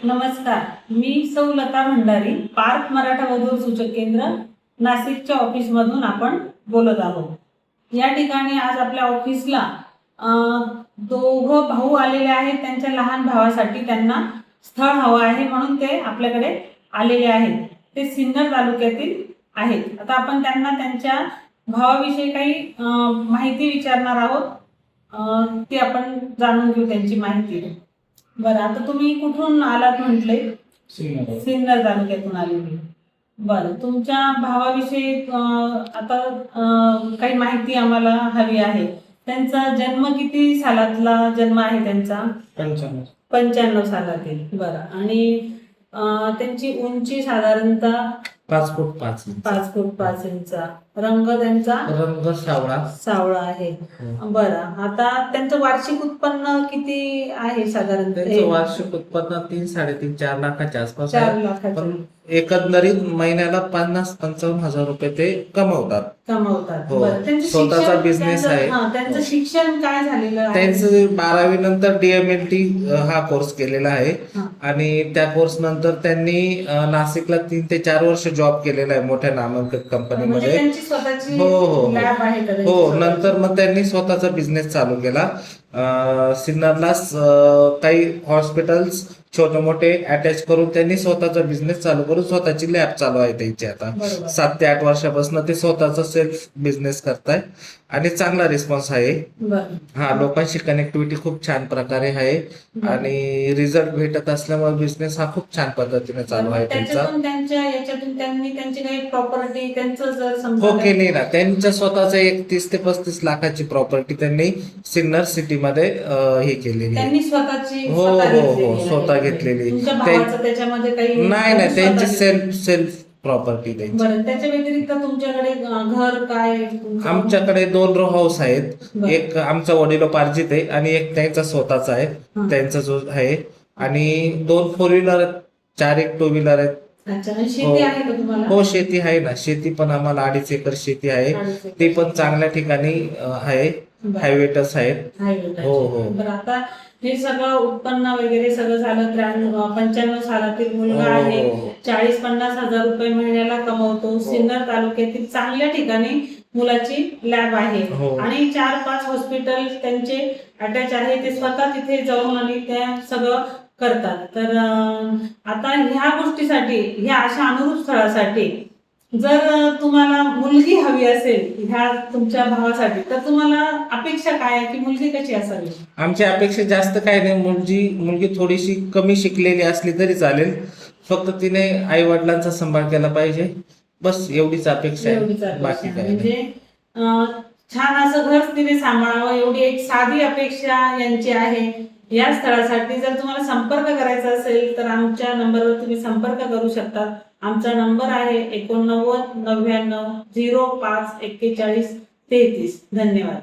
नमस्कार, मी सौ लता भंडारी, पार्थ मराठा वधू सूचक केंद्र नाशिकच्या ऑफिसमधून आपण बोलत आहोत। या ठिकाणी आज आपल्या ऑफिसला दोघं भाऊ आलेले आहेत। त्यांच्या लहान भावासाठी त्यांना स्थळ हवं आहे म्हणून ते आपल्याकडे आलेले आहेत। ते सिन्नर तालुक्यातील आहेत। आता आपण त्यांना त्यांच्या भावाविषयी काही माहिती विचारणार आहोत। ती आपण जाणून घेऊ त्यांची माहिती। बरं, आता तुम्ही कुठून आलात म्हटले? सिन्नर तालुक्यातून आलेली। बरं, तुमच्या भावाविषयी आता काही माहिती आम्हाला हवी आहे। त्यांचा जन्म किती सालातला जन्म आहे त्यांचा? 95 सालातील। बरं, आणि त्यांची उंची साधारणतः 5 फूट 5 इंच। 5 फूट 5 इंचा। रंग त्यांचा रंग सावळा आहे। बरं, आता त्यांचं वार्षिक उत्पन्न किती आहे साधारणतः? त्यांचं वार्षिक उत्पन्न 3-3.5-4 लाखाच्या आसपास 4 आहे। लाखाचं। पण एकंदरीत महिन्याला 50-55 हजार रुपये ते कमवतात। बरं, त्यांचं स्वतःचा शिक्षण- बिझनेस आहे। त्यांचं शिक्षण काय झालेलं आहे? त्यांचं 12वी नंतर DMLT हा कोर्स केलेला आहे आणि त्या कोर्स नंतर त्यांनी नाशिकला 3 ते 4 वर्ष जॉब केलेला आहे मोठ्या नामांकित कंपनीमध्ये। त्यांची स्वतःची हो लॅब आहे का? हो, नंतर मग त्यांनी स्वतःचा बिझनेस चालू केला। सिन्नरला काही हॉस्पिटल्स छोटे मोठे अटॅच करून त्यांनी स्वतःचा बिझनेस चालू करून स्वतःची लॅब चालू आहे त्यांची। आता 7 ते 8 वर्षापासून ते स्वतःचा सेल्फ बिझनेस करताय आणि चांगला रिस्पॉन्स आहे। हा, लोकांशी कनेक्टिव्हिटी खूप छान प्रकारे आहे आणि रिझल्ट भेटत असल्यामुळे बिझनेस हा खूप छान पद्धतीने चालू आहे त्यांचा। याच्यातून त्यांनी त्यांची काही प्रॉपर्टी त्यांचं जर हो केली ना, त्यांच्या स्वतःचा 30 ते 35 लाखाची प्रॉपर्टी त्यांनी सिन्नर सिटी मध्ये हे केलेली त्यांनी स्वतःची हो हो हो स्वतः घेतलेली। त्याच्यामध्ये काही नाही, त्यांची सेल्फ प्रॉपर्टी त्यांची। बरं, त्याच्या व्यतिरिक्त तुमच्याकडे घर काय? आमच्याकडे 2 रो हाऊस आहेत। एक आमचा वडिलोपार्जित आहे आणि एक त्यांचा स्वतःचा आहे, त्यांचा जो आहे। आणि 2 4 व्हीलर आहेत, 4 एक 2 व्हीलर आहेत। शेती आहे का तुम्हाला? हो, शेती आहे ना। शेती पण आम्हाला 2.5 एकर शेती आहे। ती पण चांगल्या ठिकाणी आहे, हायवेटच आहेत। हो हो। बरं, आता हे सगळं उत्पन्न वगैरे सगळं झालं। 95 सालातील मुलगा आहे, 40-50 हजार रुपये महिन्याला कमवतो। सिन्नर तालुक्यातील चांगल्या ठिकाणी मुलाची लॅब आहे आणि 4-5 हॉस्पिटल त्यांचे अटॅच आहे। ते स्वतः तिथे जाऊन आणि त्या सगळं करतात। तर आता ह्या गोष्टीसाठी, ह्या अशा अनुरूप स्थळासाठी जर तुम्हाला मुलगी हवी असेल ह्या तुमच्या भावासाठी, तर तुम्हाला अपेक्षा काय आहे की मुलगी कशी असावी? आमची अपेक्षा जास्त काय नाही, मुलगी थोडीशी कमी शिकलेली असली तरी चालेल, फक्त तिने आई वडिलांचा सांभाळ केला पाहिजे, बस एवढीच अपेक्षा आहे, बाकी काय म्हणजे छान असं घर तिने सांभाळावं एवढी एक साधी अपेक्षा यांची आहे। या स्थळासाठी जर तुम्हाला संपर्क करायचा असेल तर आमच्या नंबरवर तुम्ही संपर्क करू शकता। आमचा नंबर आहे 89 99 05 41 33। धन्यवाद।